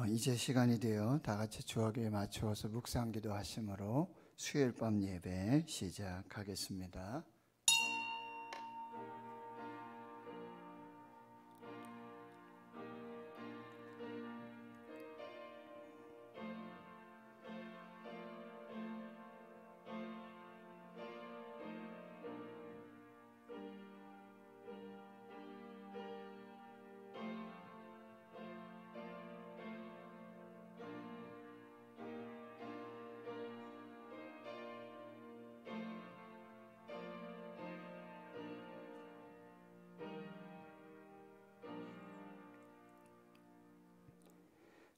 이제 시간이 되어 다 같이 주역에 맞추어서 묵상기도 하심으로 수요일 밤 예배 시작하겠습니다.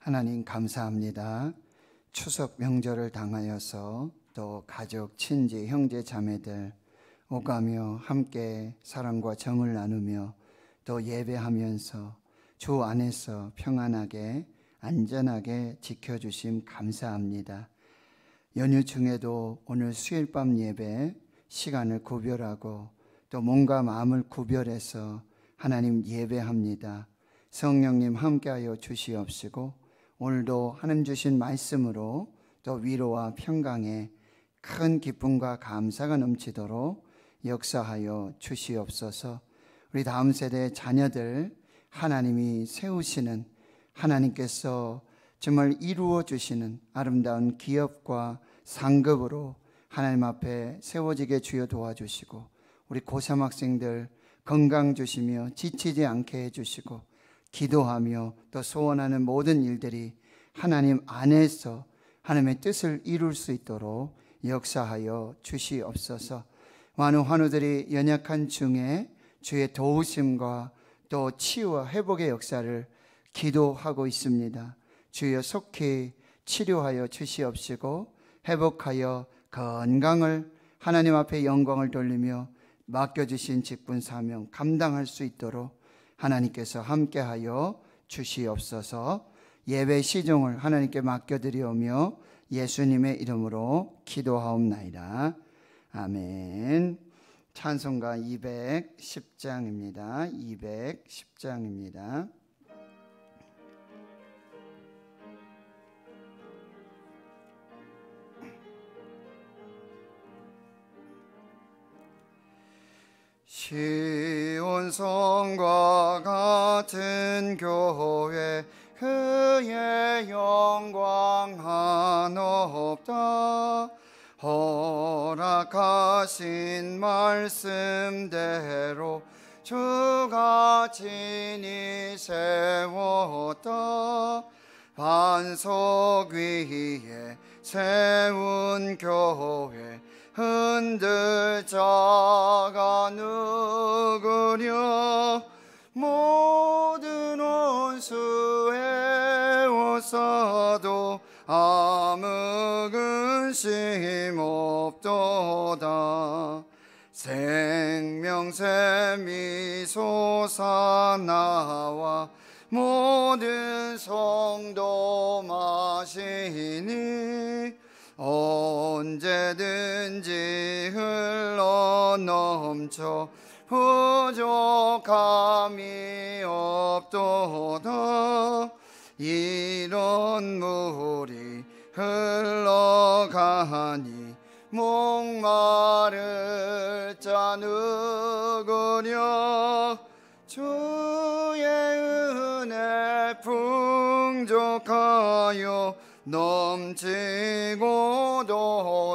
하나님 감사합니다. 추석 명절을 당하여서 또 가족, 친지, 형제, 자매들 오가며 함께 사랑과 정을 나누며 또 예배하면서 주 안에서 평안하게 안전하게 지켜주심 감사합니다. 연휴 중에도 오늘 수요일 밤 예배 시간을 구별하고 또 몸과 마음을 구별해서 하나님 예배합니다. 성령님 함께하여 주시옵시고 오늘도 하나님 주신 말씀으로 또 위로와 평강에 큰 기쁨과 감사가 넘치도록 역사하여 주시옵소서. 우리 다음 세대 자녀들 하나님이 세우시는, 하나님께서 정말 이루어 주시는 아름다운 기업과 상급으로 하나님 앞에 세워지게 주여 도와주시고, 우리 고3 학생들 건강 주시며 지치지 않게 해주시고, 기도하며 또 소원하는 모든 일들이 하나님 안에서 하나님의 뜻을 이룰 수 있도록 역사하여 주시옵소서. 많은 환우들이 연약한 중에 주의 도우심과 또 치유와 회복의 역사를 기도하고 있습니다. 주여 속히 치료하여 주시옵시고 회복하여 건강을 하나님 앞에 영광을 돌리며 맡겨주신 직분 사명 감당할 수 있도록 하나님께서 함께하여 주시옵소서. 예배 시종을 하나님께 맡겨드리오며 예수님의 이름으로 기도하옵나이다. 아멘. 찬송가 210장입니다. 210장입니다. 시온성과 같은 교회 그의 영광 한없다. 허락하신 말씀대로 주가 친히 세웠다. 반석 위에 세운 교회 흔들 자가 누구랴. 모든 원수에 워싸도 아무 근심 없도다. 생명샘이 솟아나와 모든 성도 마시니 언제든지 흘러넘쳐 부족함이 없도다. 이런 물이 흘러가니 목마를 자 누구랴. 주의 은혜 풍족하여 넘치고도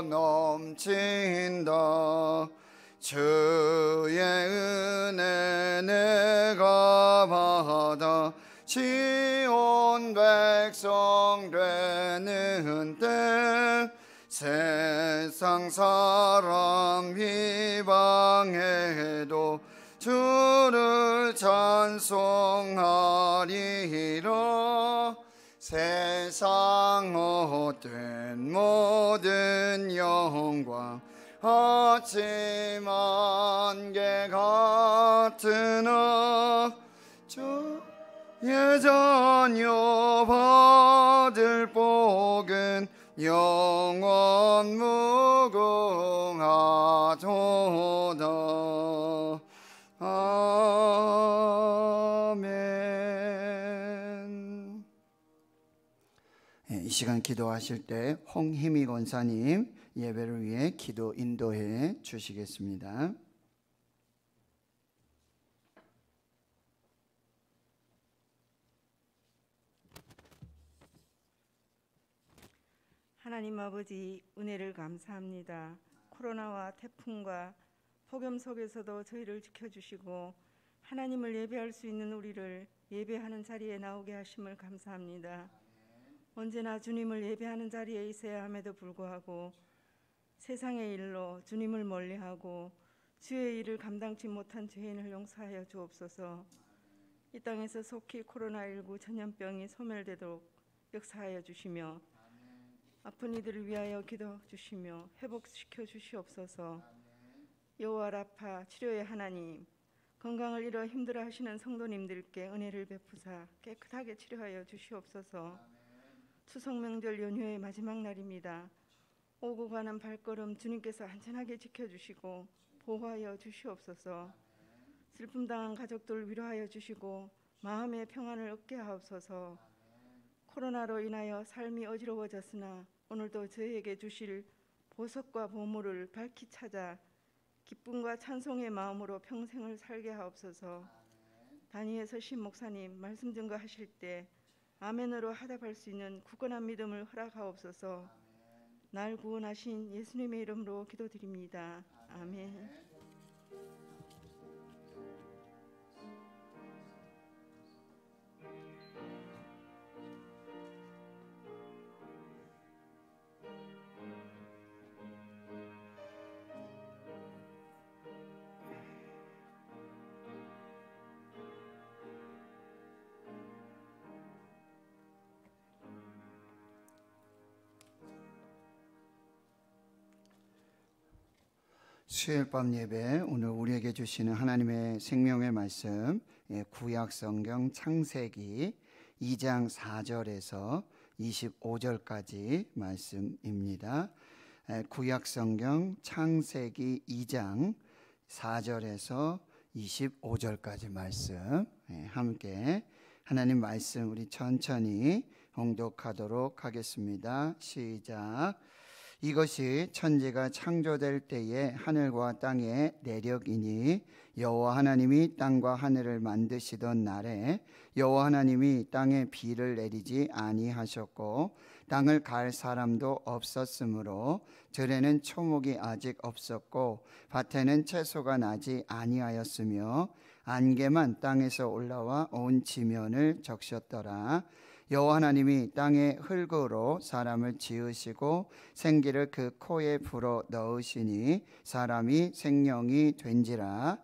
넘친다. 주의 은혜 내가 받아 지온 백성 되는 때 세상 사람 비방해도 주를 찬송하리라. 세상 헛된 모든 영광 아침 안개 같으나 주의 자녀 받을 복은 영원 무궁하도다. 아멘. 시간 기도하실 때 홍희미 권사님 예배를 위해 기도 인도해 주시겠습니다. 하나님 아버지, 은혜를 감사합니다. 코로나와 태풍과 폭염 속에서도 저희를 지켜주시고 하나님을 예배할 수 있는 우리를 예배하는 자리에 나오게 하심을 감사합니다. 언제나 주님을 예배하는 자리에 있어야 함에도 불구하고 세상의 일로 주님을 멀리하고 주의 일을 감당치 못한 죄인을 용서하여 주옵소서. 이 땅에서 속히 코로나19 전염병이 소멸되도록 역사하여 주시며 아픈 이들을 위하여 기도해 주시며 회복시켜 주시옵소서. 여호와 라파 치료의 하나님, 건강을 잃어 힘들어하시는 성도님들께 은혜를 베푸사 깨끗하게 치료하여 주시옵소서. 추석 명절 연휴의 마지막 날입니다. 오고 가는 발걸음 주님께서 안전하게 지켜주시고 보호하여 주시옵소서. 슬픔 당한 가족들 위로하여 주시고 마음의 평안을 얻게 하옵소서. 코로나로 인하여 삶이 어지러워졌으나 오늘도 저희에게 주실 보석과 보물을 밝히 찾아 기쁨과 찬송의 마음으로 평생을 살게 하옵소서. 단위의 서신 목사님 말씀 증거하실 때 아멘으로 하답할 수 있는 굳건한 믿음을 허락하옵소서. 날 구원하신 예수님의 이름으로 기도드립니다. 아멘. 수요일 밤 예배, 오늘 우리에게 주시는 하나님의 생명의 말씀, 구약 성경 창세기 2장 4절에서 25절까지 말씀입니다. 구약 성경 창세기 2장 4절에서 25절까지 말씀 함께 하나님 말씀 우리 천천히 봉독하도록 하겠습니다. 시작. 이것이 천지가 창조될 때에 하늘과 땅의 내력이니 여호와 하나님이 땅과 하늘을 만드시던 날에 여호와 하나님이 땅에 비를 내리지 아니하셨고 땅을 갈 사람도 없었으므로 들에는 초목이 아직 없었고 밭에는 채소가 나지 아니하였으며 안개만 땅에서 올라와 온 지면을 적셨더라. 여호와 하나님이 땅의 흙으로 사람을 지으시고 생기를 그 코에 불어 넣으시니 사람이 생명이 된지라.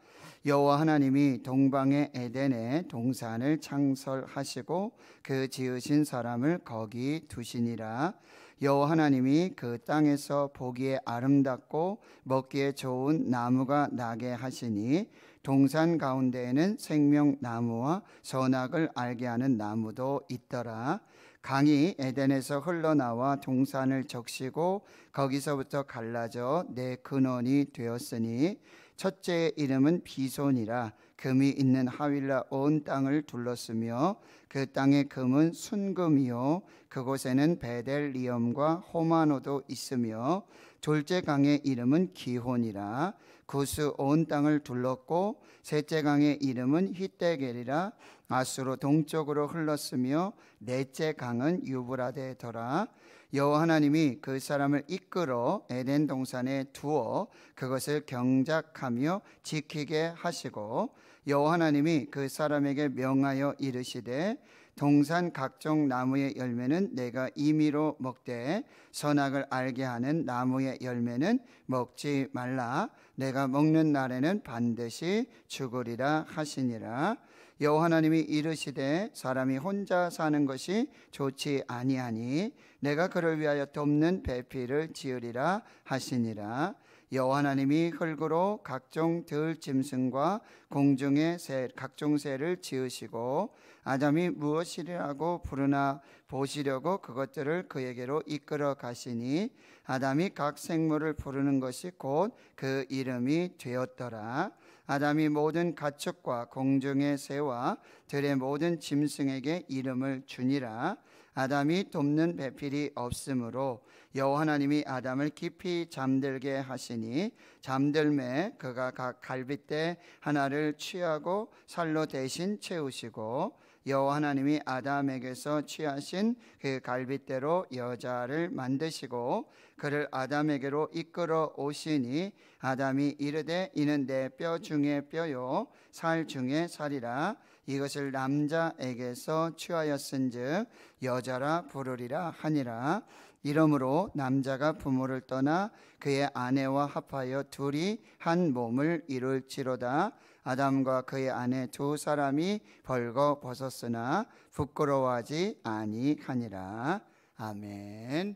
여호와 하나님이 동방의 에덴에 동산을 창설하시고 그 지으신 사람을 거기 두시니라. 여호와 하나님이 그 땅에서 보기에 아름답고 먹기에 좋은 나무가 나게 하시니 동산 가운데에는 생명나무와 선악을 알게 하는 나무도 있더라. 강이 에덴에서 흘러나와 동산을 적시고 거기서부터 갈라져 네 근원이 되었으니 첫째의 이름은 비손이라. 금이 있는 하윌라 온 땅을 둘렀으며 그 땅의 금은 순금이요 그곳에는 베델리엄과 호마노도 있으며 둘째 강의 이름은 기혼이라. 구스 온 땅을 둘렀고 셋째 강의 이름은 히데겔이라. 아수로 동쪽으로 흘렀으며 넷째 강은 유브라데더라. 여호와 하나님이 그 사람을 이끌어 에덴 동산에 두어 그것을 경작하며 지키게 하시고 여호와 하나님이 그 사람에게 명하여 이르시되 동산 각종 나무의 열매는 내가 임의로 먹되 선악을 알게 하는 나무의 열매는 먹지 말라. 내가 먹는 날에는 반드시 죽으리라 하시니라. 여호와 하나님이 이르시되 사람이 혼자 사는 것이 좋지 아니하니 내가 그를 위하여 돕는 배필을 지으리라 하시니라. 여호와 하나님이 흙으로 각종 들짐승과 공중의 새 각종 새를 지으시고 아담이 무엇이라고 부르나 보시려고 그것들을 그에게로 이끌어 가시니 아담이 각 생물을 부르는 것이 곧 그 이름이 되었더라. 아담이 모든 가축과 공중의 새와 들의 모든 짐승에게 이름을 주니라. 아담이 돕는 배필이 없으므로 여호와 하나님이 아담을 깊이 잠들게 하시니 잠들매 그가 각 갈빗대 하나를 취하고 살로 대신 채우시고 여호와 하나님이 아담에게서 취하신 그 갈빗대로 여자를 만드시고 그를 아담에게로 이끌어 오시니 아담이 이르되 이는 내 뼈 중에 뼈요 살 중에 살이라 이것을 남자에게서 취하였은즉 여자라 부르리라 하니라. 이러므로 남자가 부모를 떠나 그의 아내와 합하여 둘이 한 몸을 이룰지로다. 아담과 그의 아내 두 사람이 벌거 벗었으나 부끄러워하지 아니하니라. 아멘.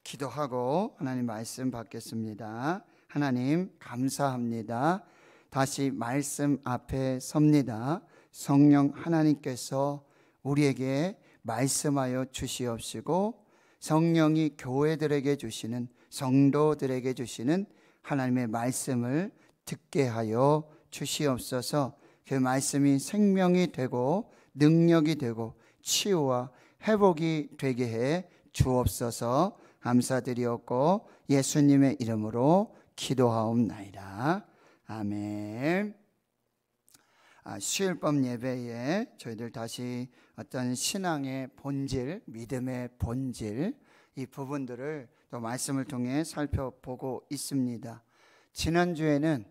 기도하고 하나님 말씀 받겠습니다. 하나님 감사합니다. 다시 말씀 앞에 섭니다. 성령 하나님께서 우리에게 말씀하여 주시옵시고 성령이 교회들에게 주시는 성도들에게 주시는 하나님의 말씀을 듣게 하여 주시옵소서. 그 말씀이 생명이 되고 능력이 되고 치유와 회복이 되게 해 주옵소서. 감사드리옵고 예수님의 이름으로 기도하옵나이다. 아멘. 수요일밤 예배에 저희들 다시 어떤 신앙의 본질, 믿음의 본질 이 부분들을 또 말씀을 통해 살펴보고 있습니다. 지난주에는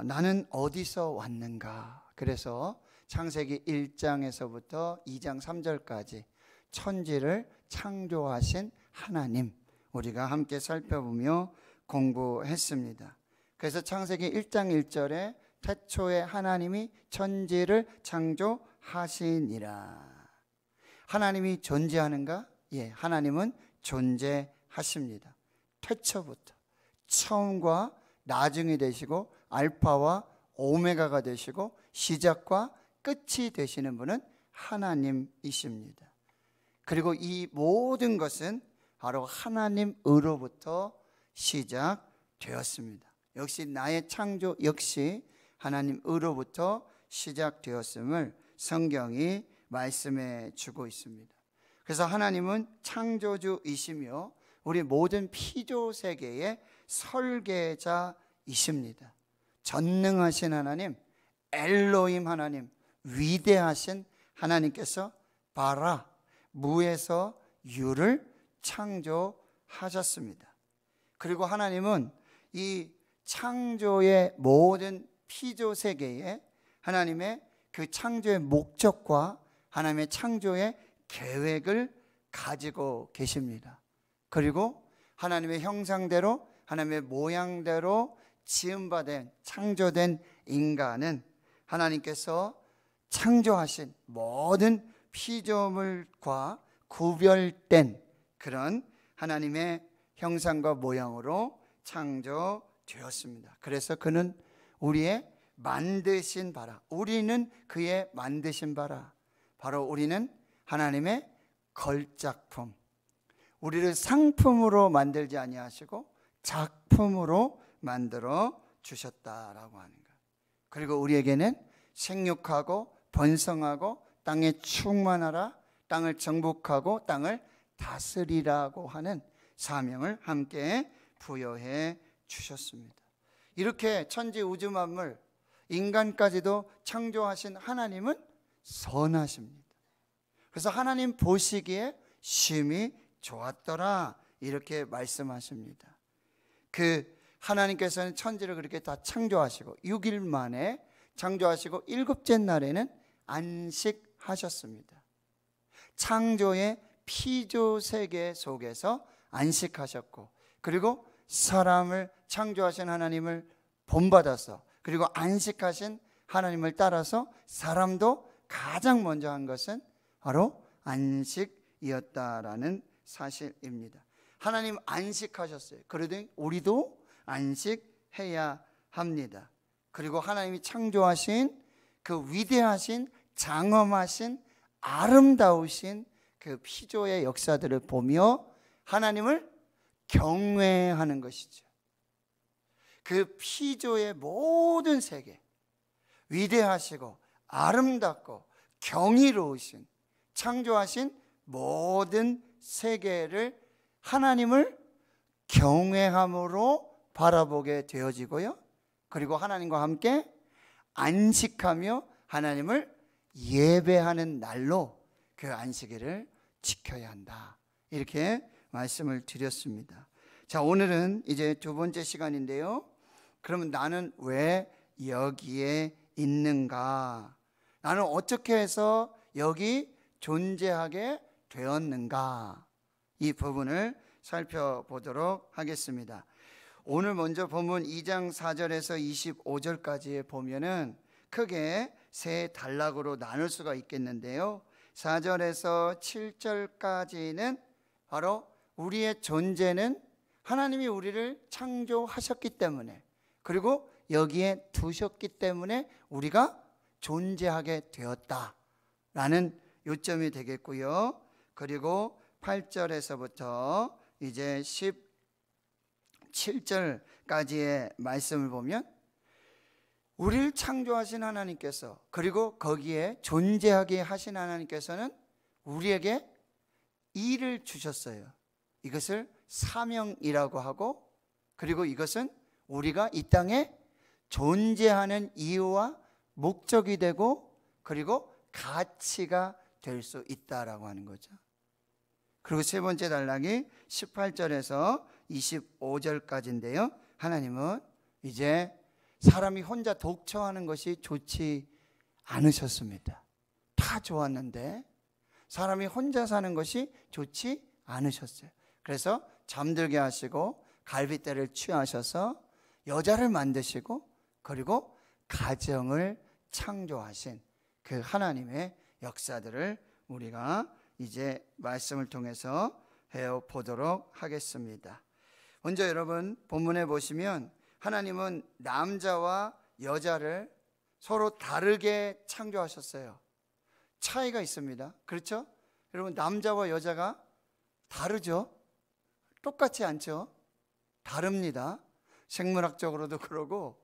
나는 어디서 왔는가, 그래서 창세기 1장에서부터 2장 3절까지 천지를 창조하신 하나님 우리가 함께 살펴보며 공부했습니다. 그래서 창세기 1장 1절에 태초에 하나님이 천지를 창조하시니라. 하나님이 존재하는가? 예, 하나님은 존재하십니다. 태초부터 처음과 나중이 되시고 알파와 오메가가 되시고 시작과 끝이 되시는 분은 하나님이십니다. 그리고 이 모든 것은 바로 하나님으로부터 시작되었습니다. 역시 나의 창조 역시 하나님으로부터 시작되었음을 성경이 말씀해 주고 있습니다. 그래서 하나님은 창조주이시며 우리 모든 피조 세계의 설계자이십니다. 전능하신 하나님, 엘로힘 하나님, 위대하신 하나님께서 바라 무에서 유를 창조하셨습니다. 그리고 하나님은 이 창조의 모든 피조 세계에 하나님의 그 창조의 목적과 하나님의 창조의 계획을 가지고 계십니다. 그리고 하나님의 형상대로 하나님의 모양대로 지음받은 창조된 인간은 하나님께서 창조하신 모든 피조물과 구별된 그런 하나님의 형상과 모양으로 창조되었습니다. 그래서 그는 우리의 만드신 바라, 우리는 그의 만드신 바라, 바로 우리는 하나님의 걸작품, 우리를 상품으로 만들지 아니하시고 작품으로 만들어 주셨다라고 하는 것. 그리고 우리에게는 생육하고 번성하고 땅에 충만하라, 땅을 정복하고 땅을 다스리라고 하는 사명을 함께 부여해 주셨습니다. 이렇게 천지 우주 만물 인간까지도 창조하신 하나님은 선하십니다. 그래서 하나님 보시기에 심히 좋았더라 이렇게 말씀하십니다. 그 하나님께서는 천지를 그렇게 다 창조하시고 6일 만에 창조하시고 일곱째 날에는 안식하셨습니다. 창조의 피조 세계 속에서 안식하셨고, 그리고 사람을 창조하신 하나님을 본받아서, 그리고 안식하신 하나님을 따라서 사람도 가장 먼저 한 것은 바로 안식이었다라는 사실입니다. 하나님 안식하셨어요. 그러더니 우리도 안식해야 합니다. 그리고 하나님이 창조하신 그 위대하신 장엄하신 아름다우신 그 피조의 역사들을 보며 하나님을 경외하는 것이죠. 그 피조의 모든 세계, 위대하시고 아름답고 경이로우신 창조하신 모든 세계를 하나님을 경외함으로 바라보게 되어지고요. 그리고 하나님과 함께 안식하며 하나님을 예배하는 날로 그 안식일을 지켜야 한다. 이렇게 말씀을 드렸습니다. 자, 오늘은 이제 두 번째 시간인데요. 그러면 나는 왜 여기에 있는가? 나는 어떻게 해서 여기 존재하게 되었는가? 이 부분을 살펴보도록 하겠습니다. 오늘 먼저 본문 2장 4절에서 25절까지에 보면은 크게 세 단락으로 나눌 수가 있겠는데요. 4절에서 7절까지는 바로 우리의 존재는 하나님이 우리를 창조하셨기 때문에, 그리고 여기에 두셨기 때문에 우리가 존재하게 되었다라는 요점이 되겠고요. 그리고 8절에서부터 이제 17절까지의 말씀을 보면 우리를 창조하신 하나님께서, 그리고 거기에 존재하게 하신 하나님께서는 우리에게 일을 주셨어요. 이것을 사명이라고 하고, 그리고 이것은 우리가 이 땅에 존재하는 이유와 목적이 되고, 그리고 가치가 될 수 있다라고 하는 거죠. 그리고 세 번째 단락이 18절에서 25절까지인데요. 하나님은 이제 사람이 혼자 독처하는 것이 좋지 않으셨습니다. 다 좋았는데 사람이 혼자 사는 것이 좋지 않으셨어요. 그래서 잠들게 하시고 갈빗대를 취하셔서 여자를 만드시고, 그리고 가정을 창조하신 그 하나님의 역사들을 우리가 이제 말씀을 통해서 배워보도록 하겠습니다. 먼저 여러분 본문에 보시면 하나님은 남자와 여자를 서로 다르게 창조하셨어요. 차이가 있습니다. 그렇죠? 여러분, 남자와 여자가 다르죠? 똑같지 않죠? 다릅니다. 생물학적으로도 그러고,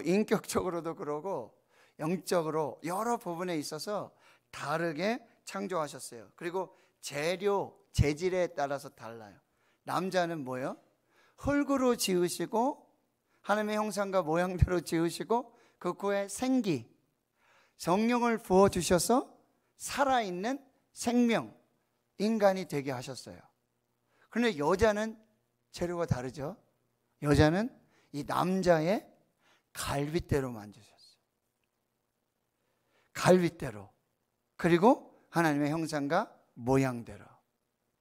인격적으로도 그러고, 영적으로 여러 부분에 있어서 다르게 창조하셨어요. 그리고 재질에 따라서 달라요. 남자는 뭐예요? 흙으로 지으시고 하나님의 형상과 모양대로 지으시고, 그 후에 생기, 성령을 부어주셔서 살아있는 생명, 인간이 되게 하셨어요. 그런데 여자는 재료가 다르죠. 여자는 이 남자의 갈빗대로 만드셨어요. 갈빗대로, 그리고 하나님의 형상과 모양대로,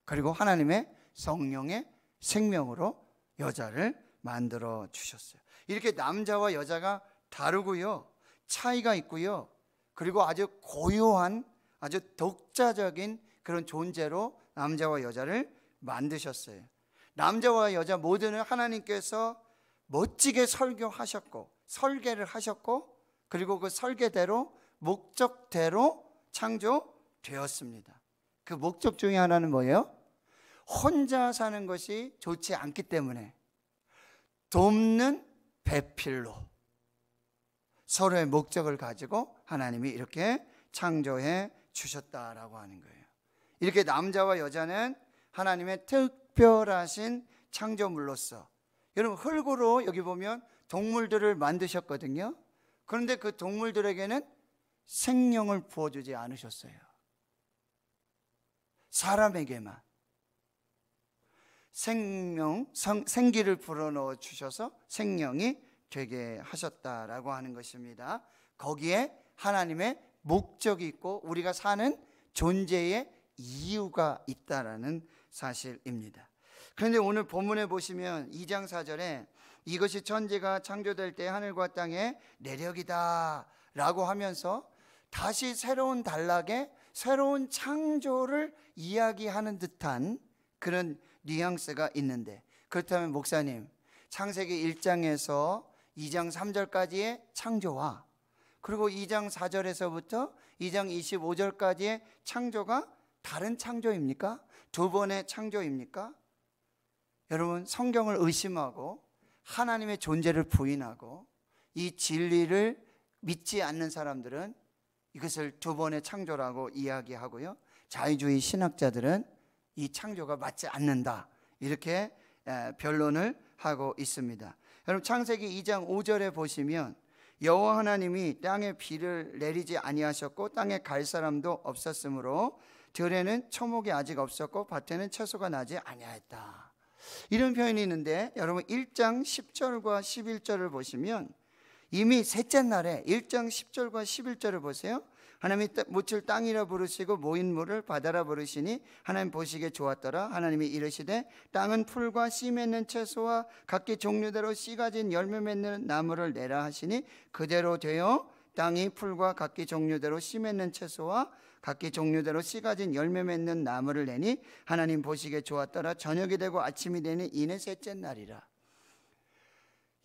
그리고 하나님의 성령의 생명으로 여자를 만들어 주셨어요. 이렇게 남자와 여자가 다르고요, 차이가 있고요, 그리고 아주 고유한, 아주 독자적인 그런 존재로 남자와 여자를 만드셨어요. 남자와 여자 모두는 하나님께서 멋지게 설계를 하셨고, 그리고 그 설계대로 목적대로 창조되었습니다. 그 목적 중에 하나는 뭐예요? 혼자 사는 것이 좋지 않기 때문에 돕는 배필로 서로의 목적을 가지고 하나님이 이렇게 창조해 주셨다라고 하는 거예요. 이렇게 남자와 여자는 하나님의 특별하신 창조물로서, 여러분 흙으로 여기 보면 동물들을 만드셨거든요. 그런데 그 동물들에게는 생명을 부어주지 않으셨어요. 사람에게만 생기를 불어넣어 주셔서 생명이 되게 하셨다라고 하는 것입니다. 거기에 하나님의 목적이 있고 우리가 사는 존재의 이유가 있다라는 사실입니다. 그런데 오늘 본문에 보시면 2장 4절에 이것이 천지가 창조될 때 하늘과 땅의 내력이다 라고 하면서 다시 새로운 단락의 새로운 창조를 이야기하는 듯한 그런 뉘앙스가 있는데, 그렇다면 목사님, 창세기 1장에서 2장 3절까지의 창조와 그리고 2장 4절에서부터 2장 25절까지의 창조가 다른 창조입니까? 두 번의 창조입니까? 여러분, 성경을 의심하고 하나님의 존재를 부인하고 이 진리를 믿지 않는 사람들은 이것을 두 번의 창조라고 이야기하고요, 자유주의 신학자들은 이 창조가 맞지 않는다, 이렇게 변론을 하고 있습니다. 여러분, 창세기 2장 5절에 보시면 여호와 하나님이 땅에 비를 내리지 아니하셨고 땅에 갈 사람도 없었으므로 들에는 초목이 아직 없었고 밭에는 채소가 나지 아니하였다, 이런 표현이 있는데, 여러분 1장 10절과 11절을 보시면 이미 셋째 날에 1장 10절과 11절을 보세요. 하나님이 묻을 땅이라 부르시고 모인 물을 바다라 부르시니 하나님 보시기에 좋았더라. 하나님이 이르시되 땅은 풀과 씨 맺는 채소와 각기 종류대로 씨 가진 열매 맺는 나무를 내라 하시니 그대로 되어 땅이 풀과 각기 종류대로 씨 맺는 채소와 각기 종류대로 씨 가진 열매 맺는 나무를 내니 하나님 보시기에 좋았더라. 저녁이 되고 아침이 되니 이는 셋째 날이라.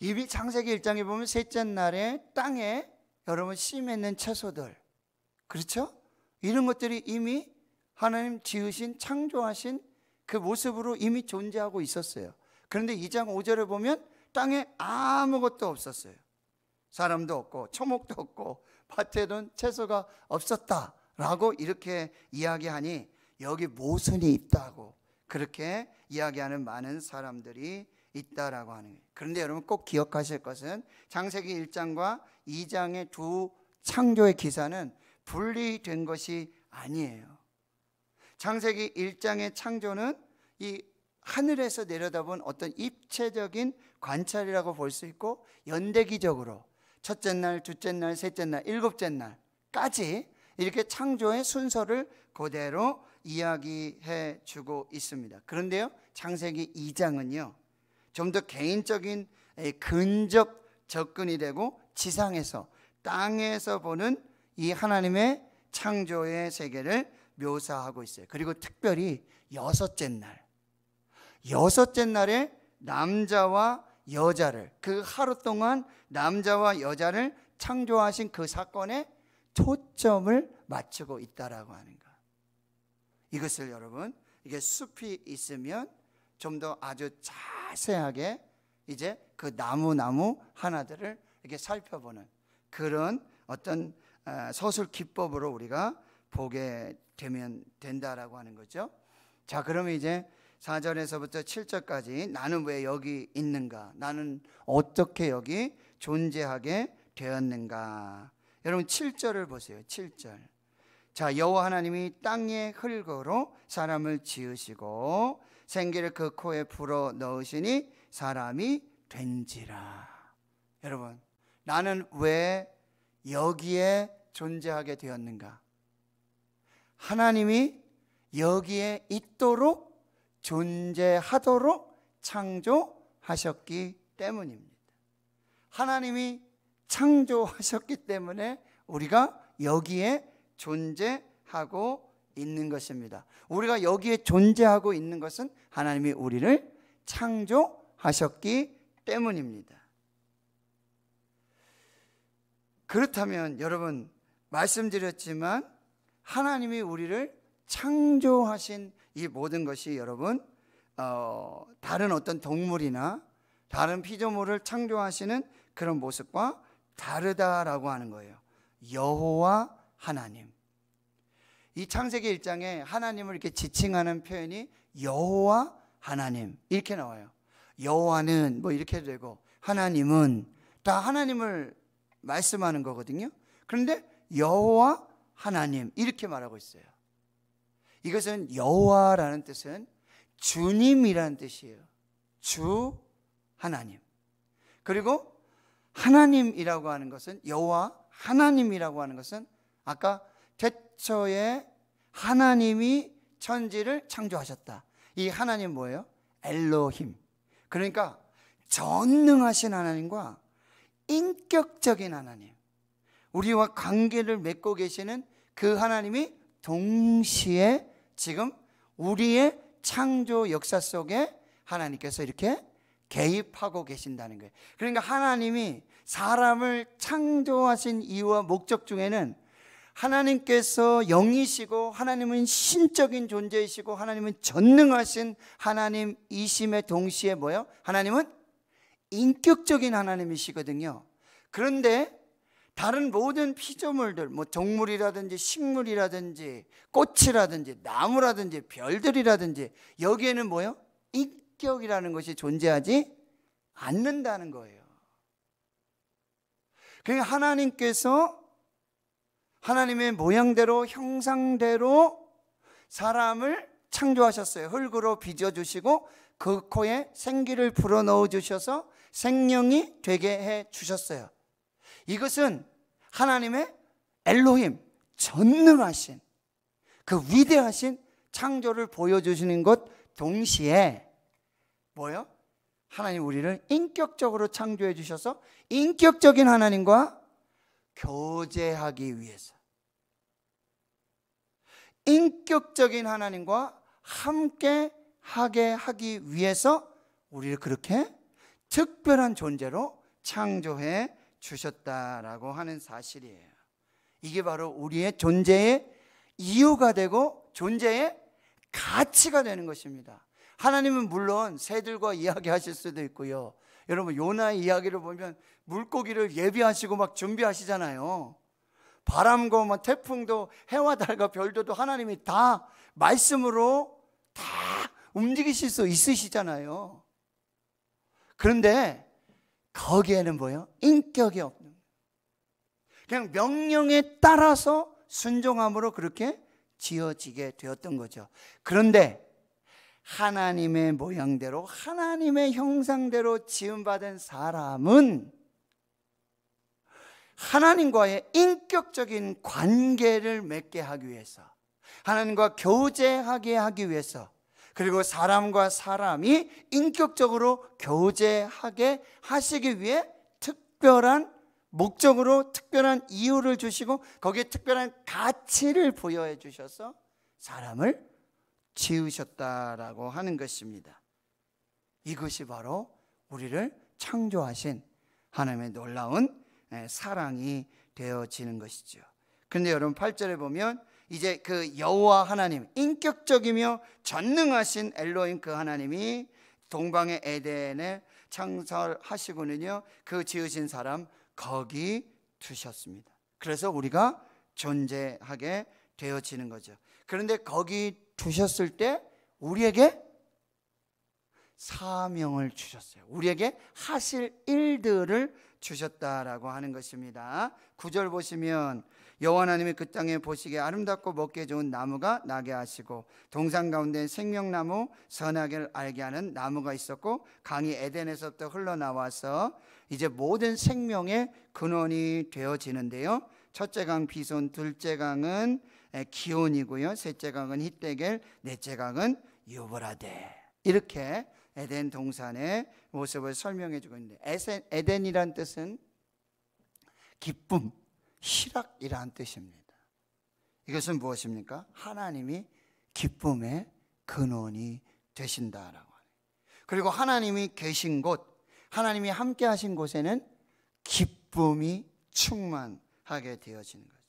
이미 창세기 1장에 보면 셋째 날에 땅에 여러분 씨 맺는 채소들, 그렇죠? 이런 것들이 이미 하나님 지으신, 창조하신 그 모습으로 이미 존재하고 있었어요. 그런데 2장 5절에 보면 땅에 아무것도 없었어요. 사람도 없고 초목도 없고 밭에는 채소가 없었다라고 이렇게 이야기하니 여기 모순이 있다고 그렇게 이야기하는 많은 사람들이 있다라고 하는 거예요. 그런데 여러분 꼭 기억하실 것은 창세기 1장과 2장의 두 창조의 기사는 분리된 것이 아니에요. 창세기 1장의 창조는 이 하늘에서 내려다본 어떤 입체적인 관찰이라고 볼 수 있고, 연대기적으로 첫째 날, 둘째 날, 셋째 날, 일곱째 날까지 이렇게 창조의 순서를 그대로 이야기해 주고 있습니다. 그런데요, 창세기 2장은요 좀 더 개인적인 근접 접근이 되고 지상에서, 땅에서 보는 이 하나님의 창조의 세계를 묘사하고 있어요. 그리고 특별히 여섯째 날에 남자와 여자를, 그 하루 동안 남자와 여자를 창조하신 그 사건에 초점을 맞추고 있다라고 하는 것. 이것을 여러분, 이게 숲이 있으면 좀 더 아주 자세하게 이제 그 나무 하나들을 이렇게 살펴보는 그런 어떤 서술 기법으로 우리가 보게 되면 된다라고 하는 거죠. 자, 그러면 이제 4절에서부터 7절까지 나는 왜 여기 있는가? 나는 어떻게 여기 존재하게 되었는가? 여러분 7절을 보세요. 7절. 자, 여호와 하나님이 땅의 흙으로 사람을 지으시고 생기를 그 코에 불어 넣으시니 사람이 된지라. 여러분, 나는 왜 여기에 존재하게 되었는가? 하나님이 여기에 있도록, 존재하도록 창조하셨기 때문입니다. 하나님이 창조하셨기 때문에 우리가 여기에 존재하고 있는 것입니다. 우리가 여기에 존재하고 있는 것은 하나님이 우리를 창조하셨기 때문입니다. 그렇다면 여러분, 말씀드렸지만 하나님이 우리를 창조하신 이 모든 것이 여러분 다른 어떤 동물이나 다른 피조물을 창조하시는 그런 모습과 다르다라고 하는 거예요. 여호와 하나님. 이 창세기 1장에 하나님을 이렇게 지칭하는 표현이 여호와 하나님 이렇게 나와요. 여호와는 뭐 이렇게 되고 하나님은 다 하나님을 말씀하는 거거든요. 그런데 여호와 하나님 이렇게 말하고 있어요. 이것은 여호와라는 뜻은 주님이라는 뜻이에요. 주 하나님. 그리고 하나님이라고 하는 것은, 여호와 하나님이라고 하는 것은 아까 태초에 하나님이 천지를 창조하셨다. 이 하나님 뭐예요? 엘로힘. 그러니까 전능하신 하나님과 인격적인 하나님, 우리와 관계를 맺고 계시는 그 하나님이 동시에 지금 우리의 창조 역사 속에 하나님께서 이렇게 개입하고 계신다는 거예요. 그러니까 하나님이 사람을 창조하신 이유와 목적 중에는 하나님께서 영이시고 하나님은 신적인 존재이시고 하나님은 전능하신 하나님이심에 동시에 뭐예요? 하나님은 인격적인 하나님이시거든요. 그런데 다른 모든 피조물들, 뭐 동물이라든지 식물이라든지 꽃이라든지 나무라든지 별들이라든지 여기에는 뭐요? 인격이라는 것이 존재하지 않는다는 거예요. 그러니까 하나님께서 하나님의 모양대로 형상대로 사람을 창조하셨어요. 흙으로 빚어주시고 그 코에 생기를 불어넣어 주셔서 생명이 되게 해 주셨어요. 이것은 하나님의 엘로힘, 전능하신 그 위대하신 창조를 보여주시는 것 동시에 뭐요? 하나님 우리를 인격적으로 창조해 주셔서 인격적인 하나님과 교제하기 위해서, 인격적인 하나님과 함께 하게 하기 위해서 우리를 그렇게 특별한 존재로 창조해 주셨다라고 하는 사실이에요. 이게 바로 우리의 존재의 이유가 되고 존재의 가치가 되는 것입니다. 하나님은 물론 새들과 이야기하실 수도 있고요. 여러분 요나의 이야기를 보면 물고기를 예비하시고 막 준비하시잖아요. 바람과 막 태풍도 해와 달과 별들도 하나님이 다 말씀으로 다 움직이실 수 있으시잖아요. 그런데 거기에는 뭐예요? 인격이 없는, 그냥 명령에 따라서 순종함으로 그렇게 지어지게 되었던 거죠. 그런데 하나님의 모양대로 하나님의 형상대로 지음받은 사람은 하나님과의 인격적인 관계를 맺게 하기 위해서, 하나님과 교제하게 하기 위해서, 그리고 사람과 사람이 인격적으로 교제하게 하시기 위해 특별한 목적으로 특별한 이유를 주시고 거기에 특별한 가치를 부여해 주셔서 사람을 지으셨다라고 하는 것입니다. 이것이 바로 우리를 창조하신 하나님의 놀라운 사랑이 되어지는 것이죠. 그런데 여러분 8절에 보면 이제 그 여호와 하나님, 인격적이며 전능하신 엘로힘 그 하나님이 동방의 에덴에 창설하시고는요 그 지으신 사람 거기 두셨습니다. 그래서 우리가 존재하게 되어지는 거죠. 그런데 거기 두셨을 때 우리에게 사명을 주셨어요. 우리에게 하실 일들을 주셨다라고 하는 것입니다. 9절 보시면 여호와 하나님이 그 땅에 보시기에 아름답고 먹기에 좋은 나무가 나게 하시고 동산 가운데 생명나무 선악을 알게 하는 나무가 있었고 강이 에덴에서부터 흘러나와서 이제 모든 생명의 근원이 되어지는데요. 첫째 강 비손, 둘째 강은 기온이고요, 셋째 강은 히데겔, 넷째 강은 유브라데. 이렇게 에덴 동산의 모습을 설명해 주고 있는데 에덴이란 뜻은 기쁨, 희락이라는 뜻입니다. 이것은 무엇입니까? 하나님이 기쁨의 근원이 되신다라고 하네요. 그리고 하나님이 계신 곳, 하나님이 함께 하신 곳에는 기쁨이 충만하게 되어지는 거죠.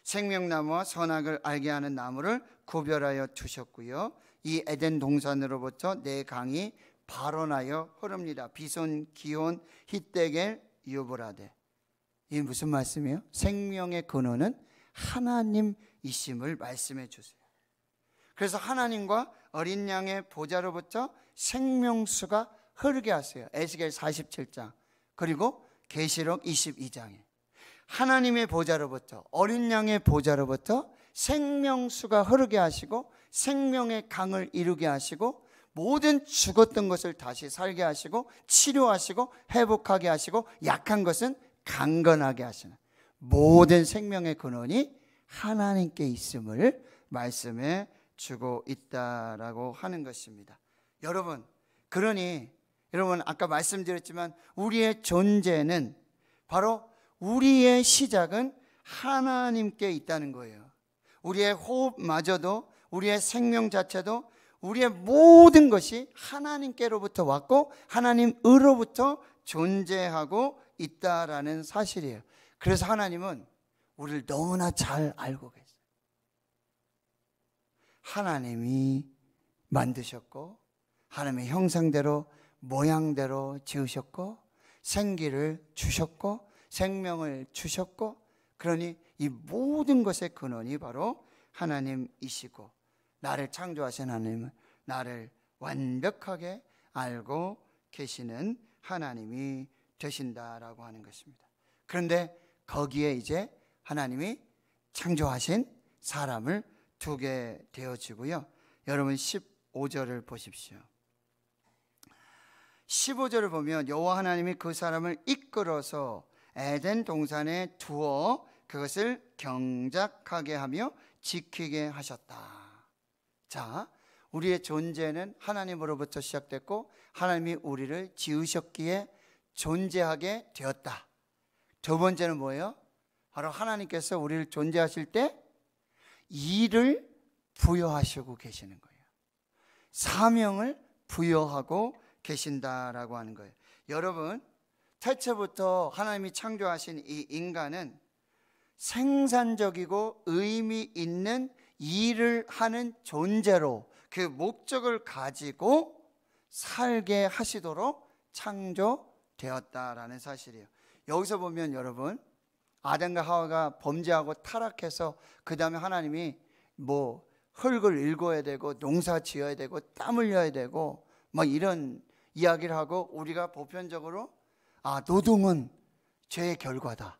생명나무와 선악을 알게 하는 나무를 구별하여 두셨고요, 이 에덴 동산으로부터 네 강이 발원하여 흐릅니다. 비손, 기온, 히데겔, 유브라데. 이게 무슨 말씀이에요? 생명의 근원은 하나님이심을 말씀해 주세요. 그래서 하나님과 어린 양의 보좌로부터 생명수가 흐르게 하세요. 에스겔 47장 그리고 계시록 22장에 하나님의 보좌로부터, 어린 양의 보좌로부터 생명수가 흐르게 하시고 생명의 강을 이루게 하시고 모든 죽었던 것을 다시 살게 하시고 치료하시고 회복하게 하시고 약한 것은 강건하게 하시는 모든 생명의 근원이 하나님께 있음을 말씀해 주고 있다라고 하는 것입니다. 여러분, 그러니 여러분 아까 말씀드렸지만 우리의 존재는 바로 우리의 시작은 하나님께 있다는 거예요. 우리의 호흡마저도, 우리의 생명 자체도, 우리의 모든 것이 하나님께로부터 왔고 하나님으로부터 존재하고 있다라는 사실이에요. 그래서 하나님은 우리를 너무나 잘 알고 계세요. 하나님이 만드셨고 하나님의 형상대로 모양대로 지으셨고 생기를 주셨고 생명을 주셨고, 그러니 이 모든 것의 근원이 바로 하나님이시고, 나를 창조하신 하나님은 나를 완벽하게 알고 계시는 하나님이 되신다라고 하는 것입니다. 그런데 거기에 이제 하나님이 창조하신 사람을 두게 되어지고요. 여러분 15절을 보십시오. 15절을 보면 여호와 하나님이 그 사람을 이끌어서 에덴 동산에 두어 그것을 경작하게 하며 지키게 하셨다. 자, 우리의 존재는 하나님으로부터 시작됐고 하나님이 우리를 지으셨기에 존재하게 되었다. 두 번째는 뭐예요? 바로 하나님께서 우리를 존재하실 때 일을 부여하시고 계시는 거예요. 사명을 부여하고 계신다라고 하는 거예요. 여러분, 태초부터 하나님이 창조하신 이 인간은 생산적이고 의미 있는 일을 하는 존재로 그 목적을 가지고 살게 하시도록 창조되었다라는 사실이에요. 여기서 보면 여러분, 아담과 하와가 범죄하고 타락해서 그 다음에 하나님이 뭐 흙을 일궈야 되고 농사 지어야 되고 땀 흘려야 되고 막 이런 이야기를 하고, 우리가 보편적으로 노동은 죄의 결과다,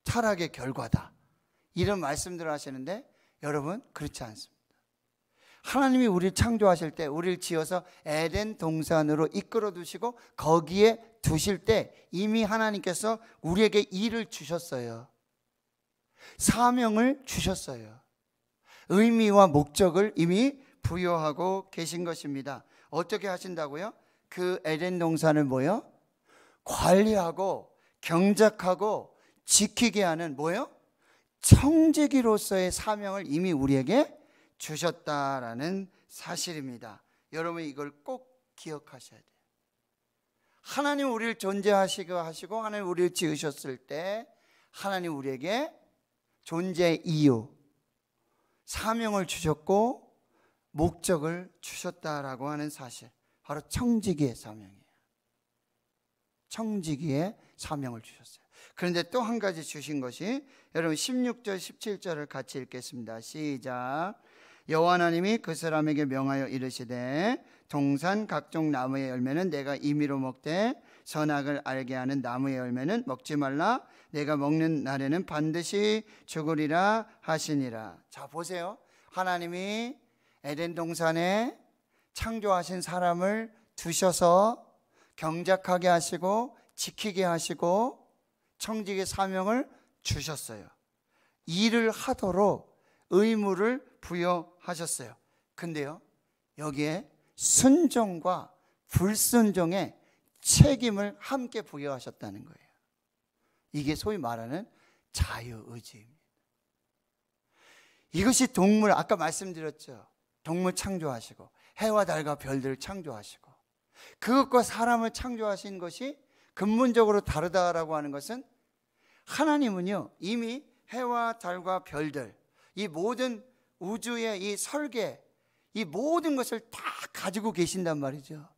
타락의 결과다, 이런 말씀들을 하시는데 여러분, 그렇지 않습니다. 하나님이 우리를 창조하실 때, 우리를 지어서 에덴 동산으로 이끌어 두시고 거기에 두실 때 이미 하나님께서 우리에게 일을 주셨어요. 사명을 주셨어요. 의미와 목적을 이미 부여하고 계신 것입니다. 어떻게 하신다고요? 그 에덴 동산을 뭐요? 관리하고 경작하고 지키게 하는 뭐요? 청지기로서의 사명을 이미 우리에게 주셨다라는 사실입니다. 여러분, 이걸 꼭 기억하셔야 돼요. 하나님 우리를 존재하시고 하시고 하나님 우리를 지으셨을 때 하나님 우리에게 존재 이유, 사명을 주셨고 목적을 주셨다라고 하는 사실, 바로 청지기의 사명이에요. 청지기의 사명을 주셨어요. 그런데 또 한 가지 주신 것이, 여러분 16절 17절을 같이 읽겠습니다. 시작. 여호와 하나님이 그 사람에게 명하여 이르시되 동산 각종 나무의 열매는 내가 임의로 먹되 선악을 알게 하는 나무의 열매는 먹지 말라. 내가 먹는 날에는 반드시 죽으리라 하시니라. 자, 보세요. 하나님이 에덴 동산에 창조하신 사람을 두셔서 경작하게 하시고 지키게 하시고 청지기의 사명을 주셨어요. 일을 하도록 의무를 부여하셨어요. 근데요, 여기에 순종과 불순종의 책임을 함께 부여하셨다는 거예요. 이게 소위 말하는 자유의지입니다. 이것이 동물, 아까 말씀드렸죠. 동물 창조하시고 해와 달과 별들을 창조하시고 그것과 사람을 창조하신 것이 근본적으로 다르다라고 하는 것은, 하나님은요 이미 해와 달과 별들, 이 모든 우주의 이 설계, 이 모든 것을 다 가지고 계신단 말이죠.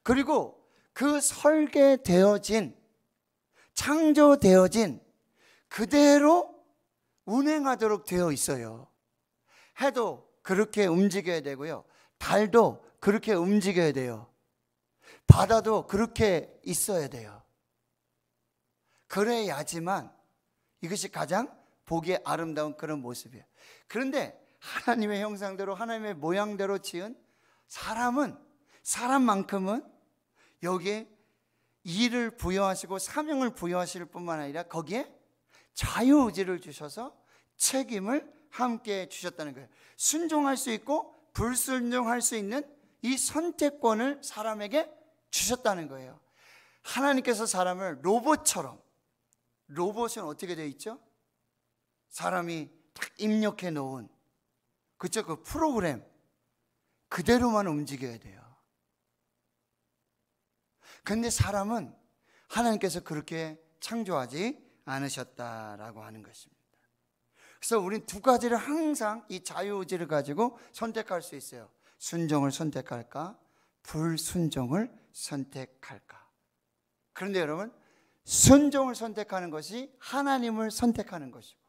그리고 그 설계되어진, 창조되어진 그대로 운행하도록 되어 있어요. 해도 그렇게 움직여야 되고요, 달도 그렇게 움직여야 돼요, 바다도 그렇게 있어야 돼요. 그래야지만 이것이 가장 보기에 아름다운 그런 모습이에요. 그런데 하나님의 형상대로 하나님의 모양대로 지은 사람만큼은 여기에 일을 부여하시고 사명을 부여하실 뿐만 아니라 거기에 자유의지를 주셔서 책임을 함께 주셨다는 거예요. 순종할 수 있고 불순종할 수 있는 이 선택권을 사람에게 주셨다는 거예요. 하나님께서 사람을 로봇처럼, 로봇은 어떻게 되어 있죠? 사람이 딱 입력해 놓은, 그쵸? 그 프로그램 그대로만 움직여야 돼요. 근데 사람은 하나님께서 그렇게 창조하지 않으셨다라고 하는 것입니다. 그래서 우린 두 가지를 항상 이 자유의지를 가지고 선택할 수 있어요. 순종을 선택할까? 불순종을 선택할까? 그런데 여러분, 순종을 선택하는 것이 하나님을 선택하는 것이고,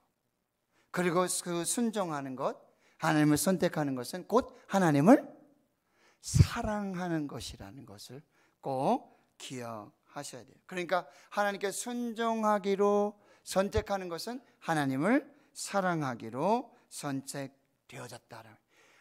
그리고 그 순종하는 것, 하나님을 선택하는 것은 곧 하나님을 사랑하는 것이라는 것을 꼭 기억하셔야 돼요. 그러니까 하나님께 순종하기로 선택하는 것은 하나님을 사랑하기로 선택되어졌다.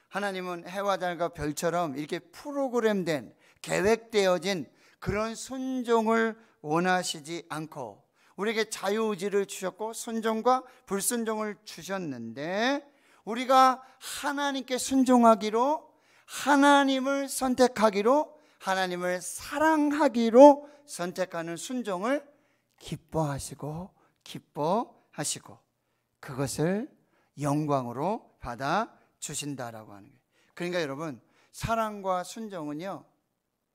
하나님은 해와 달과 별처럼 이렇게 프로그램된, 계획되어진 그런 순종을 원하시지 않고 우리에게 자유의지를 주셨고 순종과 불순종을 주셨는데, 우리가 하나님께 순종하기로, 하나님을 선택하기로, 하나님을 사랑하기로 선택하는 순종을 기뻐하시고 그것을 영광으로 받아 주신다라고 하는 거예요. 그러니까 여러분, 사랑과 순종은요,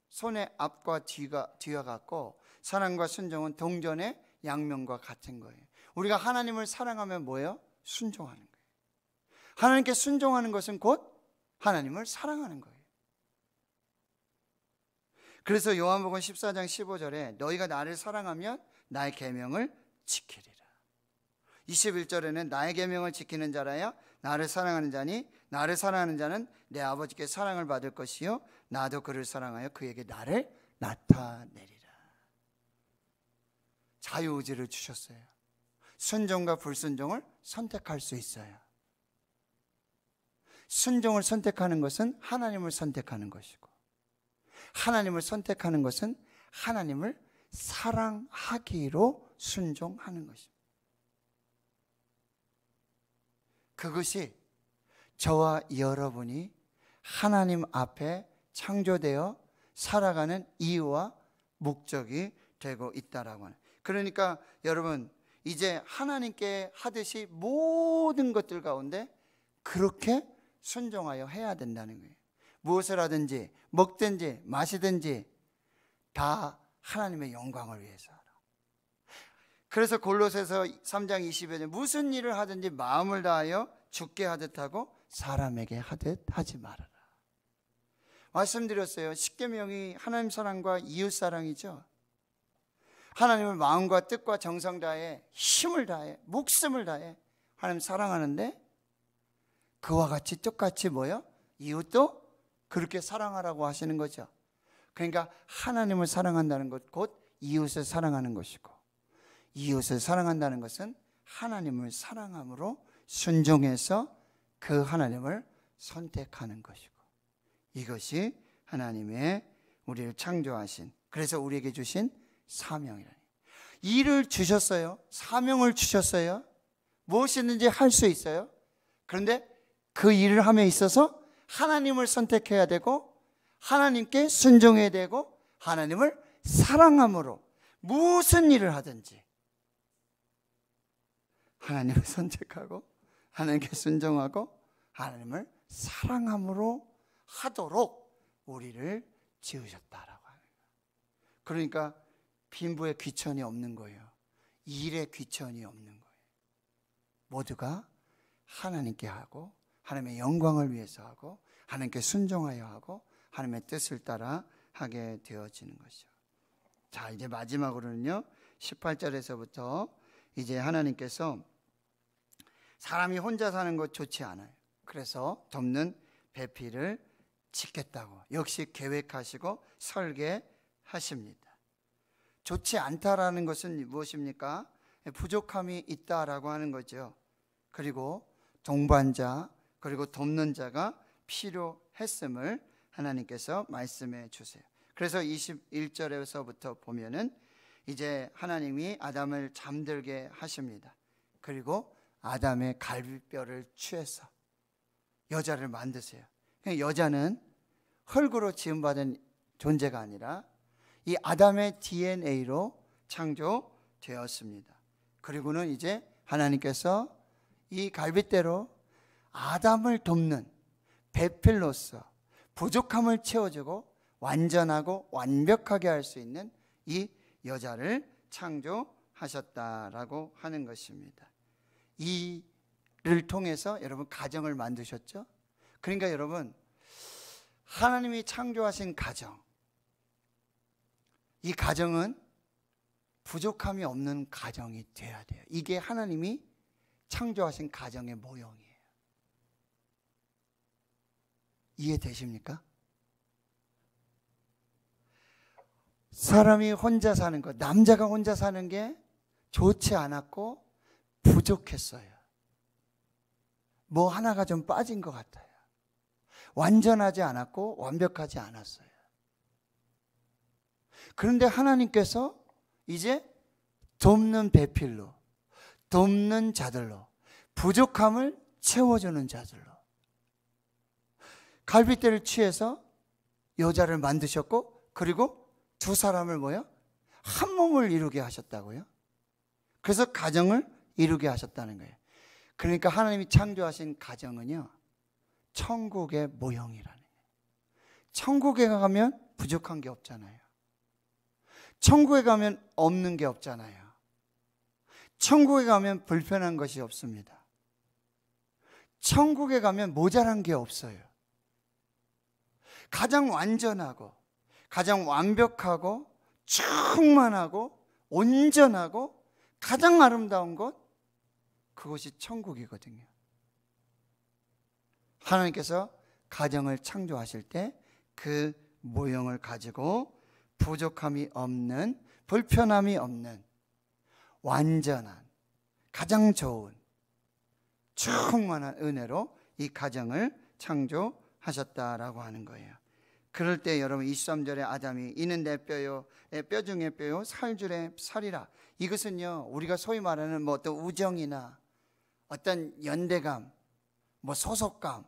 손의 앞과 뒤와 같고, 사랑과 순종은 동전의 양면과 같은 거예요. 우리가 하나님을 사랑하면 뭐예요? 순종하는 거예요. 하나님께 순종하는 것은 곧 하나님을 사랑하는 거예요. 그래서 요한복음 14장 15절에 너희가 나를 사랑하면 나의 계명을 지키리라. 21절에는 나의 계명을 지키는 자라야 나를 사랑하는 자니, 나를 사랑하는 자는 내 아버지께 사랑을 받을 것이요 나도 그를 사랑하여 그에게 나를 나타내리라. 자유의지를 주셨어요. 순종과 불순종을 선택할 수 있어요. 순종을 선택하는 것은 하나님을 선택하는 것이고, 하나님을 선택하는 것은 하나님을 사랑하기로 순종하는 것입니다. 그것이 저와 여러분이 하나님 앞에 창조되어 살아가는 이유와 목적이 되고 있다라고 하는. 그러니까 여러분, 이제 하나님께 하듯이 모든 것들 가운데 그렇게 순종하여 해야 된다는 거예요. 무엇을 하든지 먹든지 마시든지 다 하나님의 영광을 위해서 하라. 그래서 골로새서 3장 20절에 무슨 일을 하든지 마음을 다하여 주께 하듯 하고 사람에게 하듯 하지 말아라. 말씀드렸어요. 십계명이 하나님 사랑과 이웃 사랑이죠. 하나님을 마음과 뜻과 정성 다해, 힘을 다해, 목숨을 다해 하나님 사랑하는데, 그와 같이 똑같이 뭐요? 이웃도 그렇게 사랑하라고 하시는 거죠. 그러니까 하나님을 사랑한다는 것 곧 이웃을 사랑하는 것이고, 이웃을 사랑한다는 것은 하나님을 사랑함으로 순종해서 그 하나님을 선택하는 것이고, 이것이 하나님의 우리를 창조하신, 그래서 우리에게 주신 사명이라니. 일을 주셨어요. 사명을 주셨어요. 무엇이든지 할 수 있어요. 그런데 그 일을 함에 있어서 하나님을 선택해야 되고, 하나님께 순종해야 되고, 하나님을 사랑함으로 무슨 일을 하든지 하나님을 선택하고 하나님께 순종하고 하나님을 사랑함으로 하도록 우리를 지으셨다라고 하는 거예요. 그러니까 빈부의 귀천이 없는 거예요. 일에 귀천이 없는 거예요. 모두가 하나님께 하고 하나님의 영광을 위해서 하고 하나님께 순종하여 하고 하나님의 뜻을 따라 하게 되어지는 것이죠. 자, 이제 마지막으로는요, 18절에서부터 이제 하나님께서 사람이 혼자 사는 것 좋지 않아요. 그래서 덮는 배필을 짓겠다고 역시 계획하시고 설계하십니다. 좋지 않다라는 것은 무엇입니까? 부족함이 있다라고 하는 거죠. 그리고 동반자, 그리고 돕는 자가 필요했음을 하나님께서 말씀해 주세요. 그래서 21절에서부터 보면은 이제 하나님이 아담을 잠들게 하십니다. 그리고 아담의 갈비뼈를 취해서 여자를 만드세요. 여자는 흙으로 지음받은 존재가 아니라 이 아담의 DNA로 창조되었습니다. 그리고는 이제 하나님께서 이 갈빗대로 아담을 돕는 배필로서 부족함을 채워주고 완전하고 완벽하게 할 수 있는 이 여자를 창조하셨다라고 하는 것입니다. 이를 통해서 여러분 가정을 만드셨죠? 그러니까 여러분, 하나님이 창조하신 가정, 이 가정은 부족함이 없는 가정이 돼야 돼요. 이게 하나님이 창조하신 가정의 모형이에요. 이해되십니까? 사람이 혼자 사는 것, 남자가 혼자 사는 게 좋지 않았고 부족했어요. 뭐 하나가 좀 빠진 것 같아요. 완전하지 않았고 완벽하지 않았어요. 그런데 하나님께서 이제 돕는 배필로, 돕는 자들로, 부족함을 채워주는 자들로 갈빗대를 취해서 여자를 만드셨고, 그리고 두 사람을 뭐요? 한 몸을 이루게 하셨다고요. 그래서 가정을 이루게 하셨다는 거예요. 그러니까 하나님이 창조하신 가정은요, 천국의 모형이라는 거예요. 천국에 가면 부족한 게 없잖아요. 천국에 가면 없는 게 없잖아요. 천국에 가면 불편한 것이 없습니다. 천국에 가면 모자란 게 없어요. 가장 완전하고 가장 완벽하고 충만하고 온전하고 가장 아름다운 것, 그것이 천국이거든요. 하나님께서 가정을 창조하실 때 그 모형을 가지고 부족함이 없는, 불편함이 없는, 완전한, 가장 좋은, 충만한 은혜로 이 가정을 창조하셨다라고 하는 거예요. 그럴 때 여러분 23절에 아담이 이는 내 뼈요, 내 뼈 중에 뼈요, 살 중에 살이라. 이것은요, 우리가 소위 말하는 뭐 어떤 우정이나 어떤 연대감, 뭐 소속감,